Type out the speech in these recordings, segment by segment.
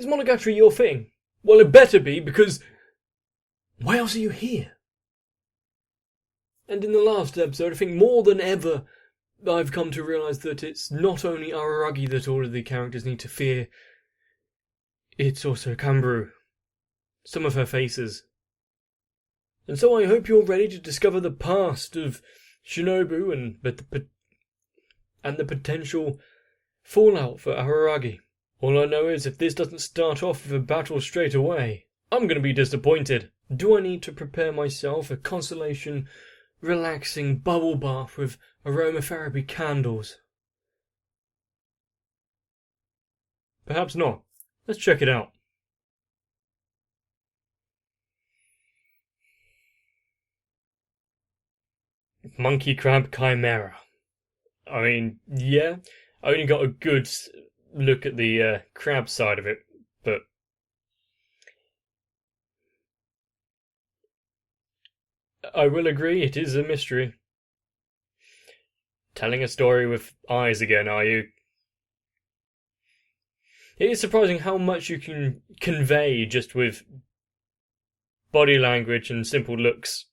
Is Monogatari your thing? Well, it better be, because why else are you here? And in the last episode, I think more than ever, I've come to realise that it's not only Araragi that all of the characters need to fear, it's also Kanbaru. Some of her faces. And so I hope you're ready to discover the past of Shinobu and the potential fallout for Araragi. All I know is if this doesn't start off with a battle straight away, I'm going to be disappointed. Do I need to prepare myself a consolation, relaxing bubble bath with aromatherapy candles? Perhaps not. Let's check it out. Monkey Crab Chimera. I mean, yeah, I only got a good look at the crab side of it, but I will agree it is a mystery. Telling a story with eyes again, are you? It is surprising how much you can convey just with body language and simple looks.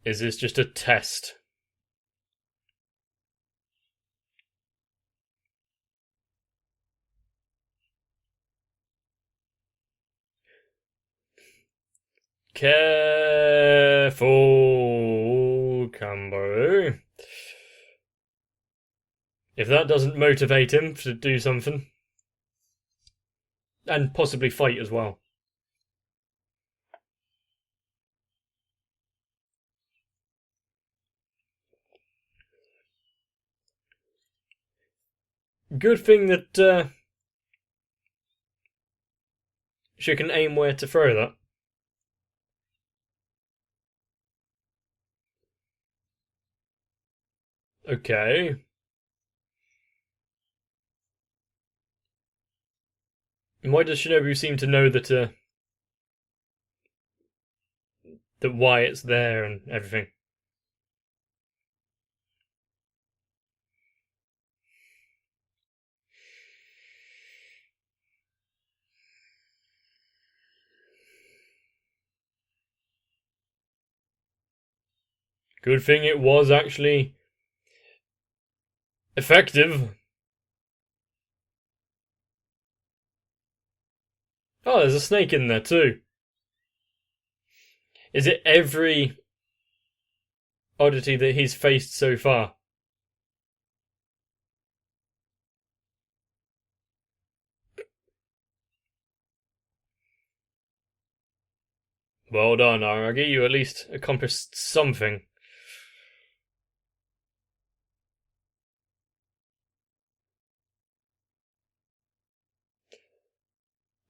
Is this just a test? Careful, Kanbaru. If that doesn't motivate him to do something. And possibly fight as well. Good thing that she can aim where to throw that. Okay. Why does Shinobu seem to know that why it's there and everything? Good thing it was actually effective. Oh, there's a snake in there too. Is it every oddity that he's faced so far? Well done, Aragi. You at least accomplished something.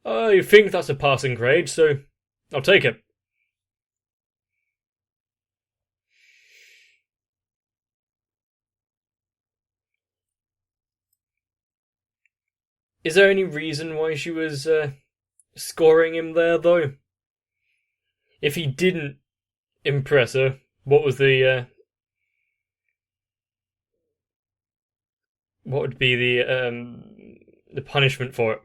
I think that's a passing grade, so I'll take it. Is there any reason why she was scoring him there, though? If he didn't impress her, what was the what would be the punishment for it?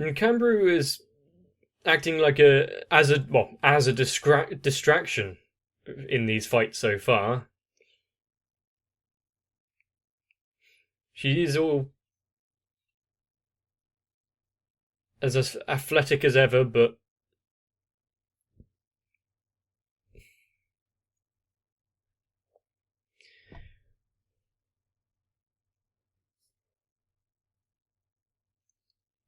And Kanbaru is acting like as a distraction in these fights so far. She is all as athletic as ever, but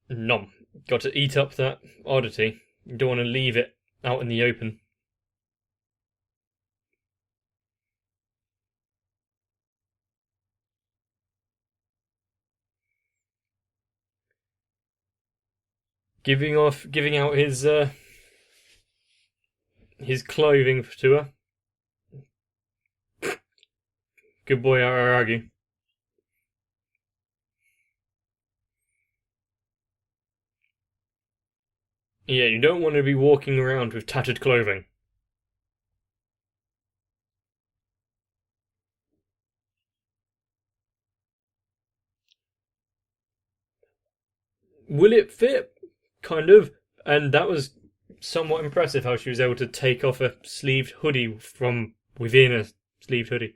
nom. Got to eat up that oddity. You don't want to leave it out in the open. giving out his clothing to her. Good boy, Araragi. Yeah, you don't want to be walking around with tattered clothing. Will it fit? Kind of. And that was somewhat impressive how she was able to take off a sleeved hoodie from within a sleeved hoodie.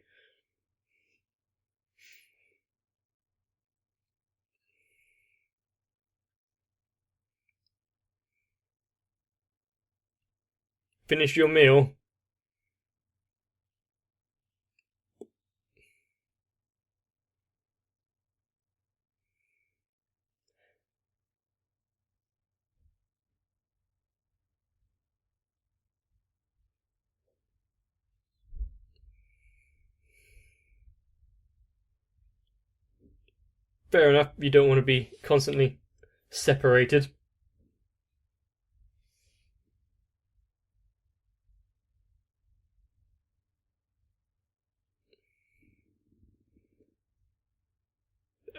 Finish your meal. Fair enough, you don't want to be constantly separated.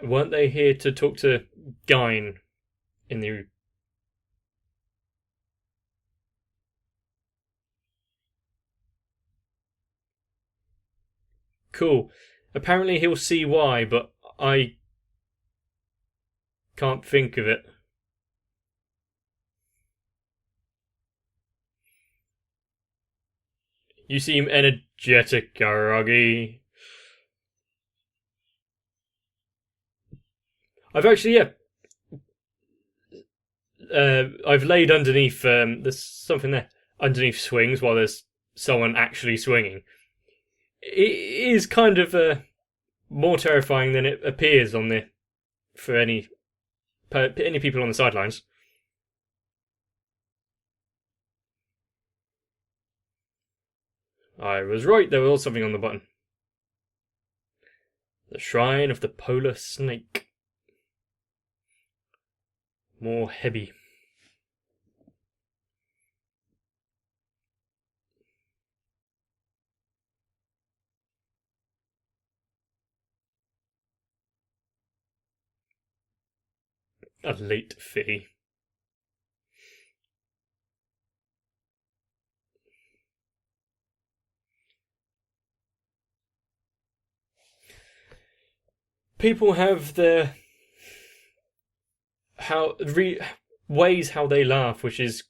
Weren't they here to talk to Gyn in the... Cool. Apparently he'll see why, but I can't think of it. You seem energetic, Aragi. I've actually, yeah. I've laid underneath, there's something there, underneath swings while there's someone actually swinging. It is kind of more terrifying than it appears on the for any people on the sidelines. I was right, there was something on the button. The Shrine of the Polar Snake. More heavy. A late fee. People have their ways how they laugh, which is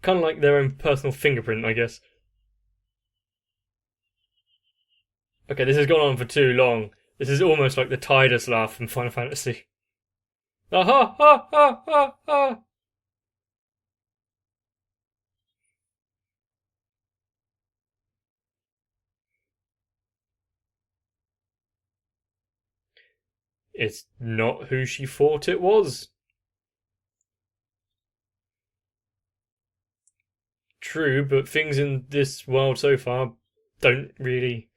kind of like their own personal fingerprint, I guess. Okay, this has gone on for too long. This is almost like the Tidus laugh from Final Fantasy. Ah ha ha ha ha ha! It's not who she thought it was. True, but things in this world so far don't really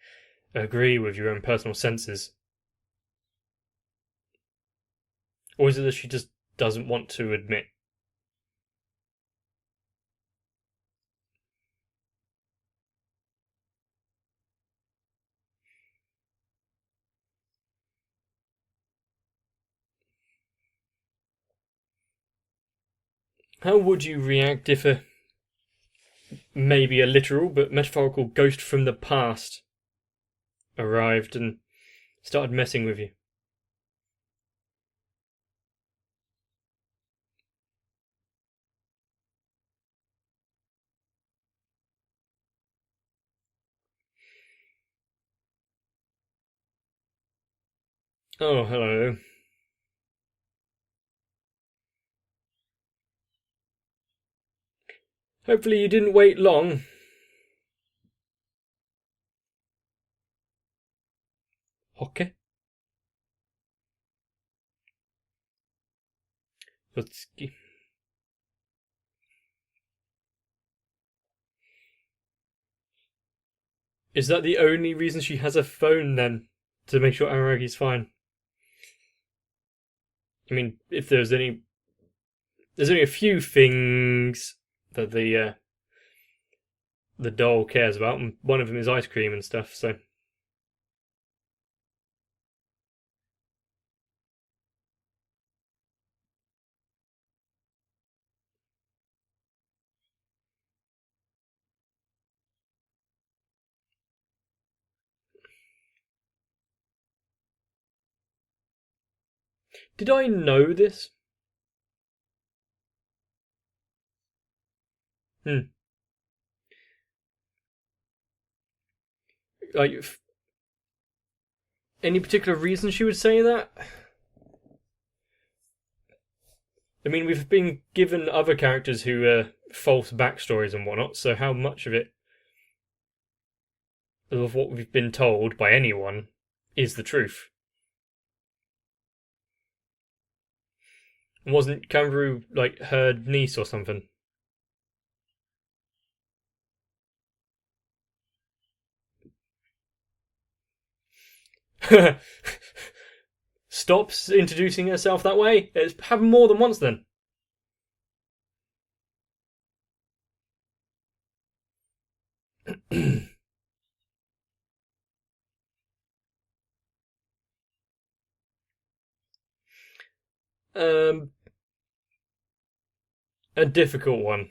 agree with your own personal senses. Or is it that she just doesn't want to admit? How would you react if a maybe a literal but metaphorical ghost from the past arrived and started messing with you? Oh, hello. Hopefully you didn't wait long. Okay. Hutsuki. Is that the only reason she has a phone then? To make sure Aragi's fine? I mean, if there's only a few things that the doll cares about, and one of them is ice cream and stuff. So, did I know this? Hmm. Like, any particular reason she would say that? I mean, we've been given other characters who are false backstories and whatnot. So, how much of what we've been told by anyone is the truth? Wasn't Kangaroo like her niece or something? Stops introducing herself that way? It's happened more than once then. um, a difficult one.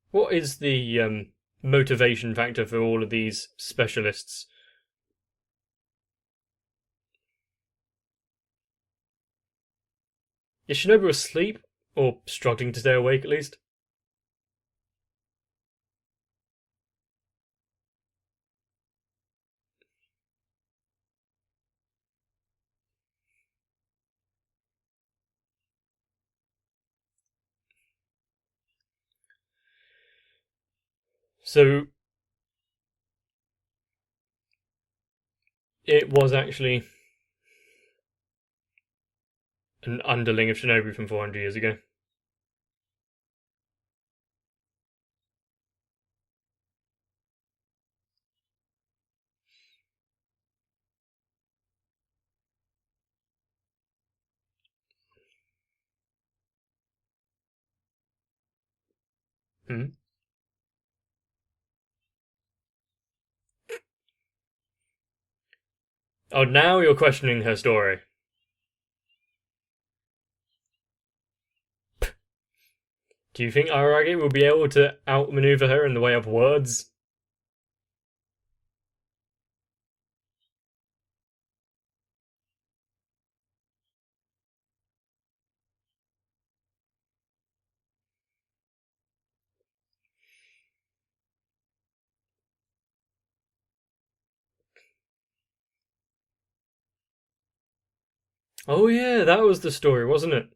What is the motivation factor for all of these specialists? Is Shinobu asleep? Or struggling to stay awake at least? So it was actually an underling of Shinobu from 400 years ago. Hmm. Oh, now you're questioning her story. Do you think Araragi will be able to outmaneuver her in the way of words? Oh yeah, that was the story, wasn't it?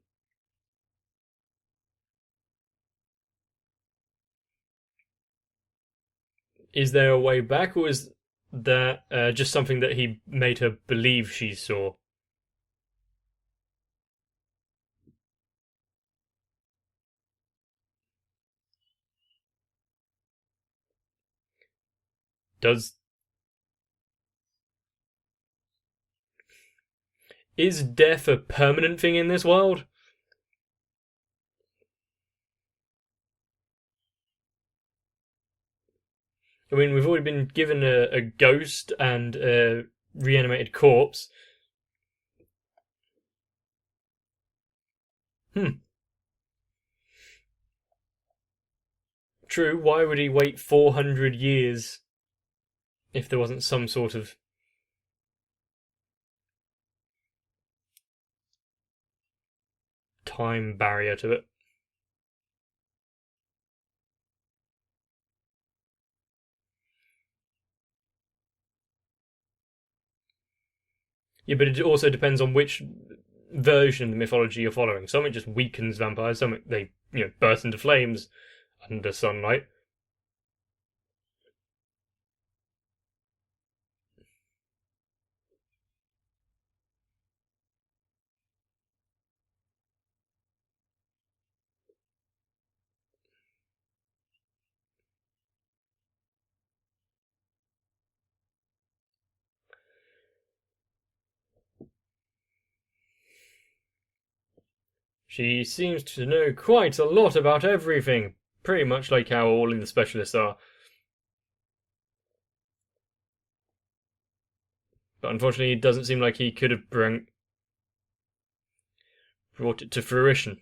Is there a way back, or is that just something that he made her believe she saw? Does Is death a permanent thing in this world? I mean, we've already been given a ghost and a reanimated corpse. Hmm. True. Why would he wait 400 years if there wasn't some sort of time barrier to it? Yeah, but it also depends on which version of the mythology you're following. Some it just weakens vampires. Some they burst into flames under sunlight. She seems to know quite a lot about everything, pretty much like how all of the specialists are. But unfortunately, it doesn't seem like he could have brought it to fruition.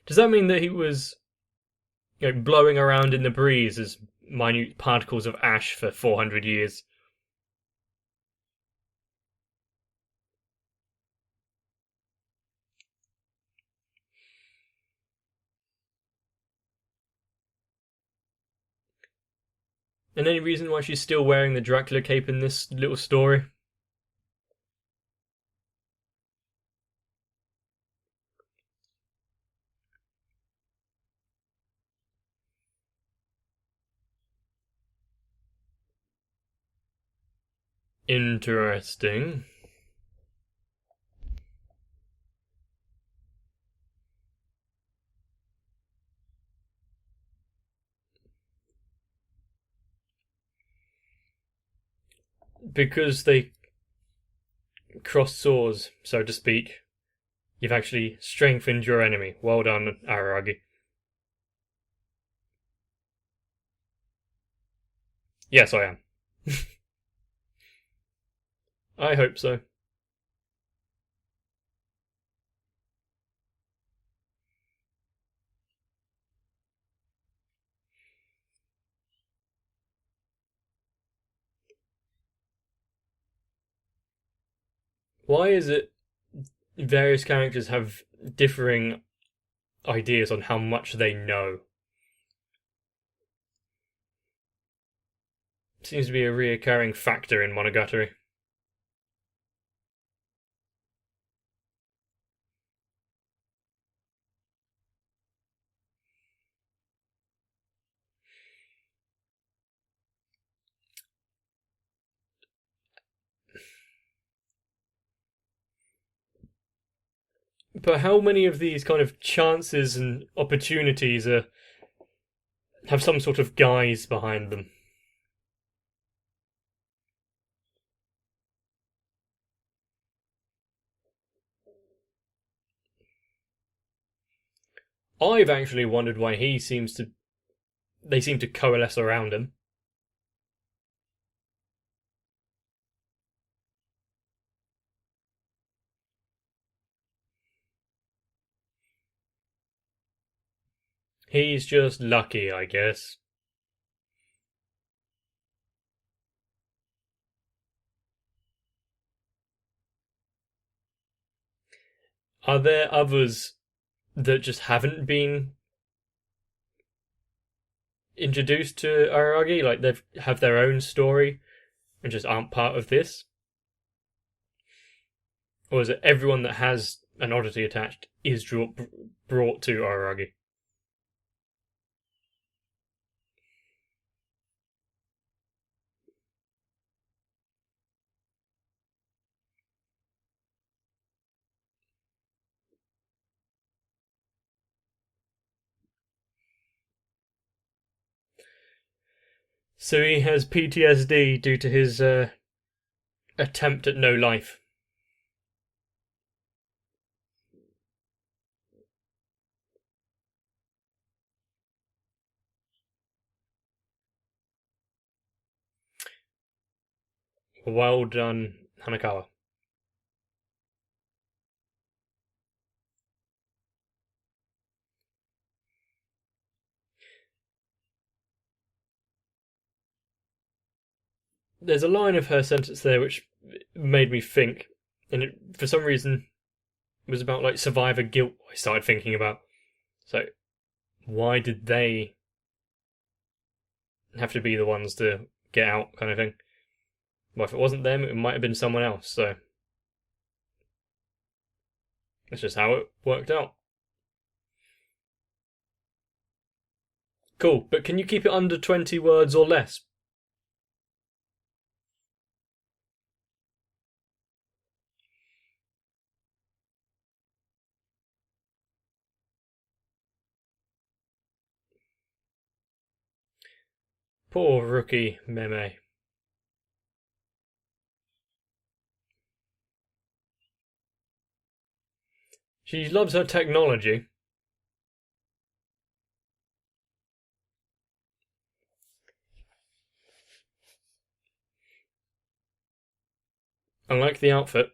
Does that mean that he was, blowing around in the breeze as minute particles of ash for 400 years? And any reason why she's still wearing the Dracula cape in this little story? Interesting. Because they crossed swords, so to speak, you've actually strengthened your enemy. Well done, Araragi. Yes, I am. I hope so. Why is it various characters have differing ideas on how much they know? Seems to be a reoccurring factor in Monogatari. But how many of these kind of chances and opportunities have some sort of guise behind them? I've actually wondered why they seem to coalesce around him. He's just lucky, I guess. Are there others that just haven't been introduced to Araragi? Like they have their own story and just aren't part of this? Or is it everyone that has an oddity attached is brought to Araragi? So he has PTSD due to his attempt at no life. Well done, Hanakawa. There's a line of her sentence there which made me think, and it, for some reason, was about like survivor guilt. I started thinking about. So, why did they have to be the ones to get out, kind of thing? Well, if it wasn't them, it might have been someone else. So, that's just how it worked out. Cool, but can you keep it under 20 words or less? Poor rookie Meme. She loves her technology. I like the outfit.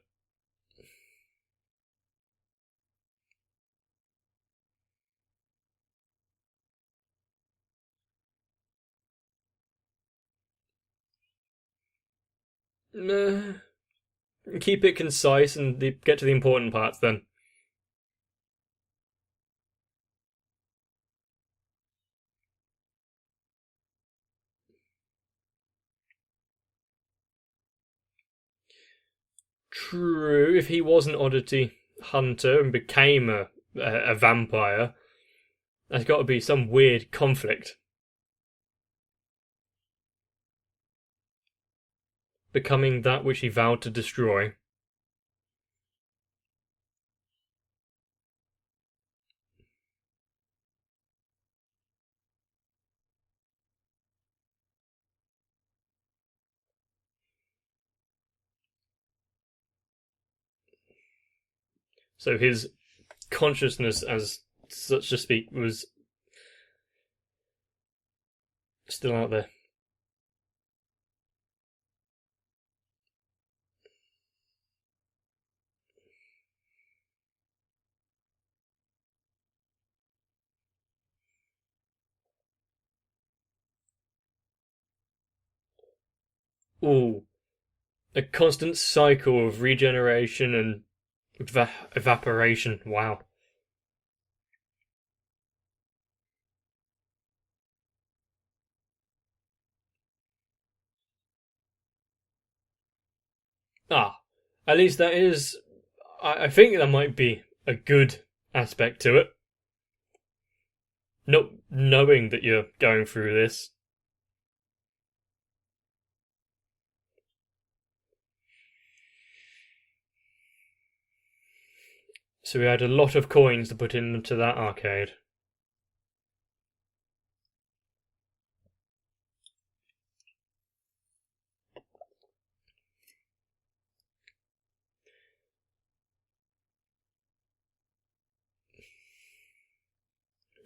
Keep it concise and get to the important parts then. True, if he was an oddity hunter and became a vampire, there's got to be some weird conflict. Becoming that which he vowed to destroy. So his consciousness, as such to speak, was still out there. Ooh, a constant cycle of regeneration and evaporation. Wow. Ah, at least that is. I think that might be a good aspect to it. Not knowing that you're going through this. So we had a lot of coins to put into that arcade.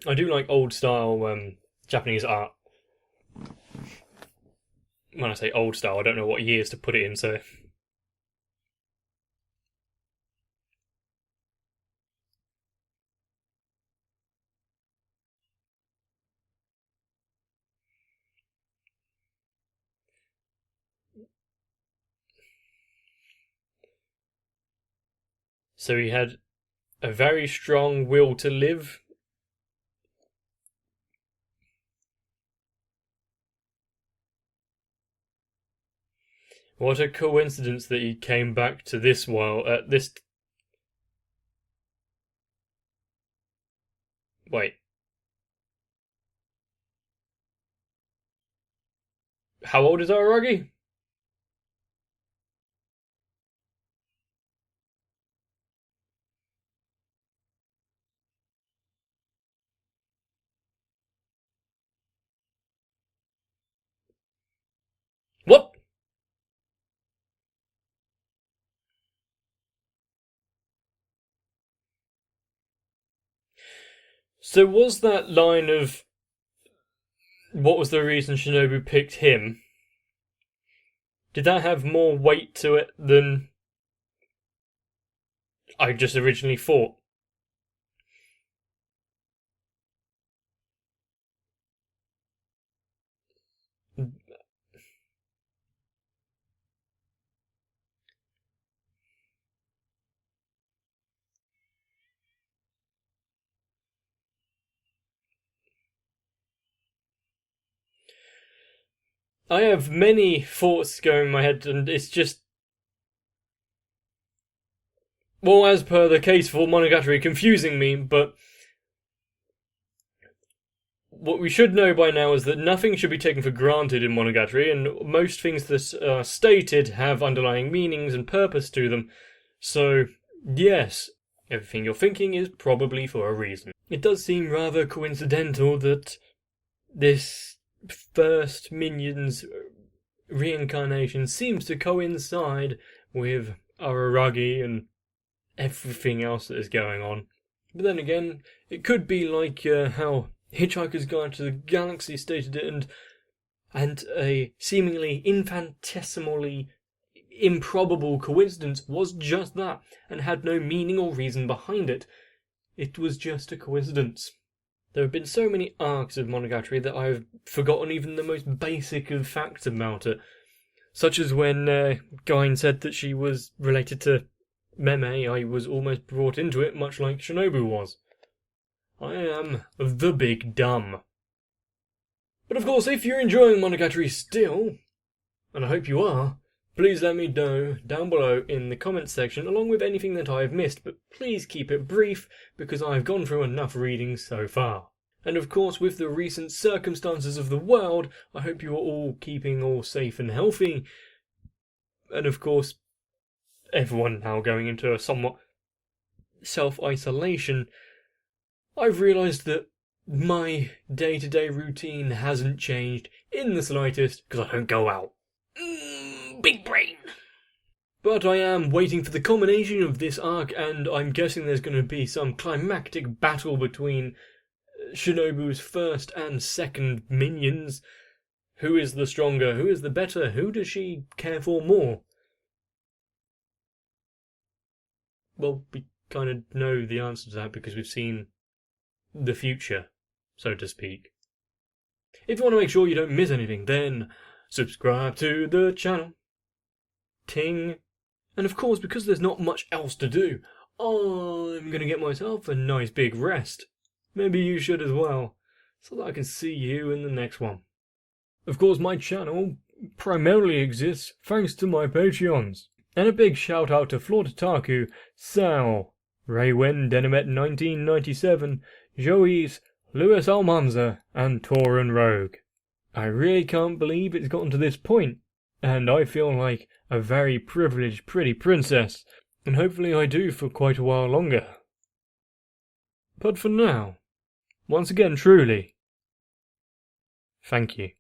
I do like old style Japanese art. When I say old style, I don't know what years to put it in, so. So he had a very strong will to live. What a coincidence that he came back to this world at this. Wait. How old is Araragi? What? So was that line of what was the reason Shinobu picked him? Did that have more weight to it than I just originally thought? I have many thoughts going in my head, and it's just. Well, as per the case for Monogatari, confusing me, but. What we should know by now is that nothing should be taken for granted in Monogatari, and most things that are stated have underlying meanings and purpose to them. So, yes, everything you're thinking is probably for a reason. It does seem rather coincidental that this first minion's reincarnation seems to coincide with Araragi and everything else that is going on. But then again, it could be like how Hitchhiker's Guide to the Galaxy stated it, and a seemingly infinitesimally improbable coincidence was just that, and had no meaning or reason behind it. It was just a coincidence. There have been so many arcs of Monogatari that I've forgotten even the most basic of facts about it. Such as when Gain said that she was related to Meme, I was almost brought into it, much like Shinobu was. I am the big dumb. But of course, if you're enjoying Monogatari still, and I hope you are, please let me know down below in the comments section, along with anything that I have missed, but please keep it brief, because I've gone through enough readings so far. And of course, with the recent circumstances of the world, I hope you are all keeping all safe and healthy. And of course, everyone now going into a somewhat self-isolation. I've realised that my day-to-day routine hasn't changed in the slightest, because I don't go out. Big brain! But I am waiting for the culmination of this arc, and I'm guessing there's going to be some climactic battle between Shinobu's first and second minions. Who is the stronger? Who is the better? Who does she care for more? Well, we kind of know the answer to that because we've seen the future, so to speak. If you want to make sure you don't miss anything, then subscribe to the channel. Ting. And of course, because there's not much else to do, I'm going to get myself a nice big rest. Maybe you should as well, so that I can see you in the next one. Of course, my channel primarily exists thanks to my Patreons. And a big shout out to Flortataku, Sal, Raywen Denimet 1997, Joey's, Louis Almanza, and Tauren Rogue. I really can't believe it's gotten to this point, and I feel like a very privileged pretty princess, and hopefully I do for quite a while longer. But for now, once again truly, thank you.